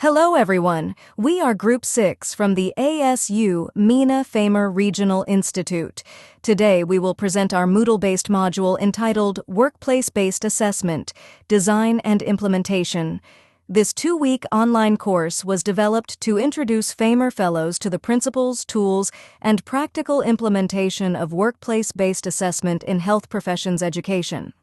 Hello everyone, we are Group 6 from the ASU Mina Famer Regional Institute. Today we will present our Moodle-based module entitled Workplace-Based Assessment, Design and Implementation. This 2-week online course was developed to introduce Famer Fellows to the principles, tools, and practical implementation of workplace-based assessment in health professions education.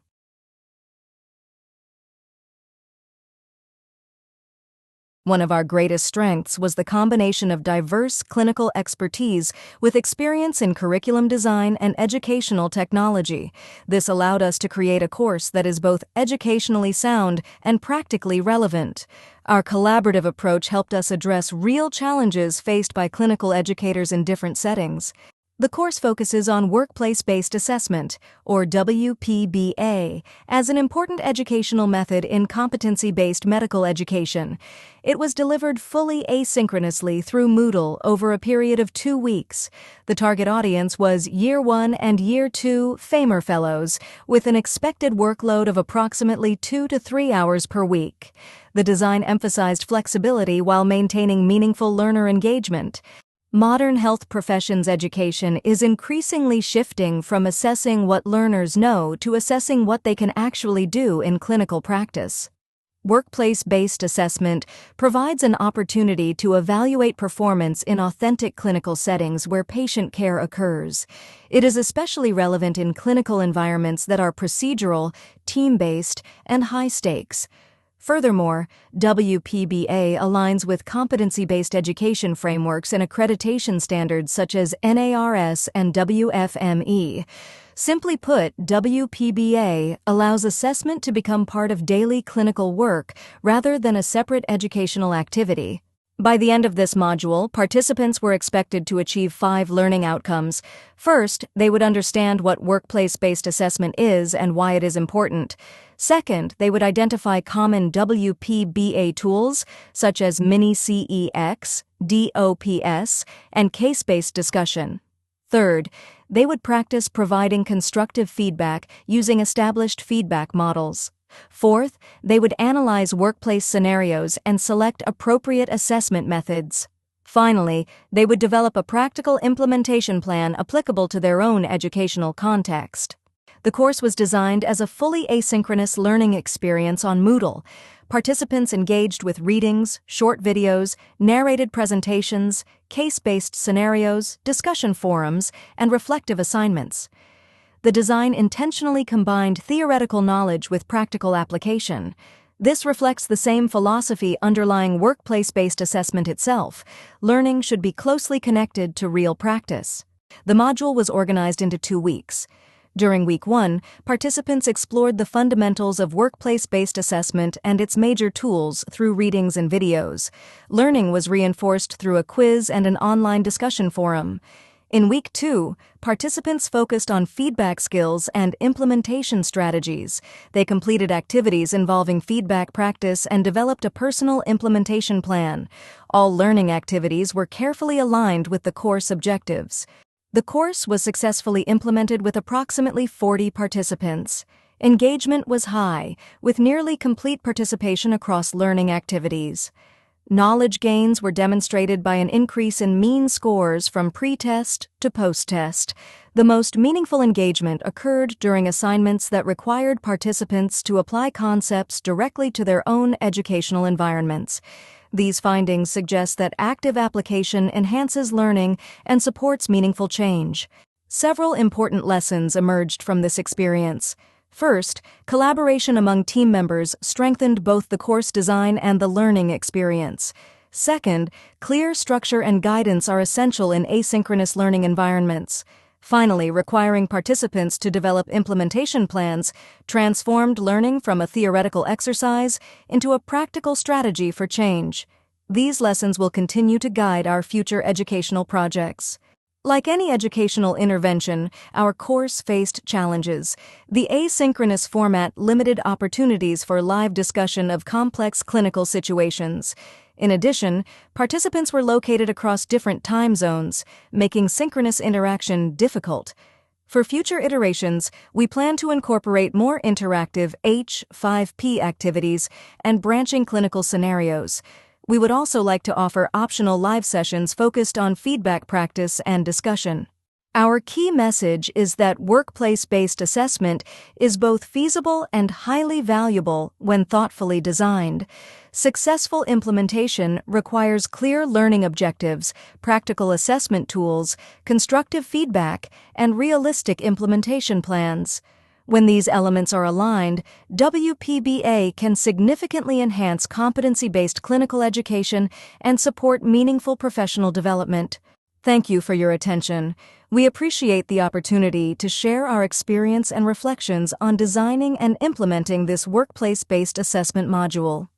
One of our greatest strengths was the combination of diverse clinical expertise with experience in curriculum design and educational technology. This allowed us to create a course that is both educationally sound and practically relevant. Our collaborative approach helped us address real challenges faced by clinical educators in different settings. The course focuses on workplace-based assessment, or WPBA, as an important educational method in competency-based medical education. It was delivered fully asynchronously through Moodle over a period of 2 weeks. The target audience was Year 1 and Year 2 Famer Fellows, with an expected workload of approximately 2 to 3 hours per week. The design emphasized flexibility while maintaining meaningful learner engagement. Modern health professions education is increasingly shifting from assessing what learners know to assessing what they can actually do in clinical practice. Workplace-based assessment provides an opportunity to evaluate performance in authentic clinical settings where patient care occurs. It is especially relevant in clinical environments that are procedural, team-based, and high-stakes. Furthermore, WPBA aligns with competency-based education frameworks and accreditation standards such as NARS and WFME. Simply put, WPBA allows assessment to become part of daily clinical work rather than a separate educational activity. By the end of this module, participants were expected to achieve 5 learning outcomes. First, they would understand what workplace-based assessment is and why it is important. Second, they would identify common WPBA tools, such as Mini-CEX, DOPS, and case-based discussion. Third, they would practice providing constructive feedback using established feedback models. Fourth, they would analyze workplace scenarios and select appropriate assessment methods. Finally, they would develop a practical implementation plan applicable to their own educational context. The course was designed as a fully asynchronous learning experience on Moodle. Participants engaged with readings, short videos, narrated presentations, case-based scenarios, discussion forums, and reflective assignments. The design intentionally combined theoretical knowledge with practical application. This reflects the same philosophy underlying workplace-based assessment itself. Learning should be closely connected to real practice. The module was organized into 2 weeks. During Week 1, participants explored the fundamentals of workplace-based assessment and its major tools through readings and videos. Learning was reinforced through a quiz and an online discussion forum. In Week 2, participants focused on feedback skills and implementation strategies. They completed activities involving feedback practice and developed a personal implementation plan. All learning activities were carefully aligned with the course objectives. The course was successfully implemented with approximately 40 participants. Engagement was high, with nearly complete participation across learning activities. Knowledge gains were demonstrated by an increase in mean scores from pre-test to post-test. The most meaningful engagement occurred during assignments that required participants to apply concepts directly to their own educational environments. These findings suggest that active application enhances learning and supports meaningful change. Several important lessons emerged from this experience. First, collaboration among team members strengthened both the course design and the learning experience. Second, clear structure and guidance are essential in asynchronous learning environments. Finally, requiring participants to develop implementation plans transformed learning from a theoretical exercise into a practical strategy for change. These lessons will continue to guide our future educational projects. Like any educational intervention, our course faced challenges. The asynchronous format limited opportunities for live discussion of complex clinical situations. In addition, participants were located across different time zones, making synchronous interaction difficult. For future iterations, we plan to incorporate more interactive H5P activities and branching clinical scenarios. We would also like to offer optional live sessions focused on feedback practice and discussion. Our key message is that workplace-based assessment is both feasible and highly valuable when thoughtfully designed. Successful implementation requires clear learning objectives, practical assessment tools, constructive feedback, and realistic implementation plans. When these elements are aligned, WPBA can significantly enhance competency-based clinical education and support meaningful professional development. Thank you for your attention. We appreciate the opportunity to share our experience and reflections on designing and implementing this workplace-based assessment module.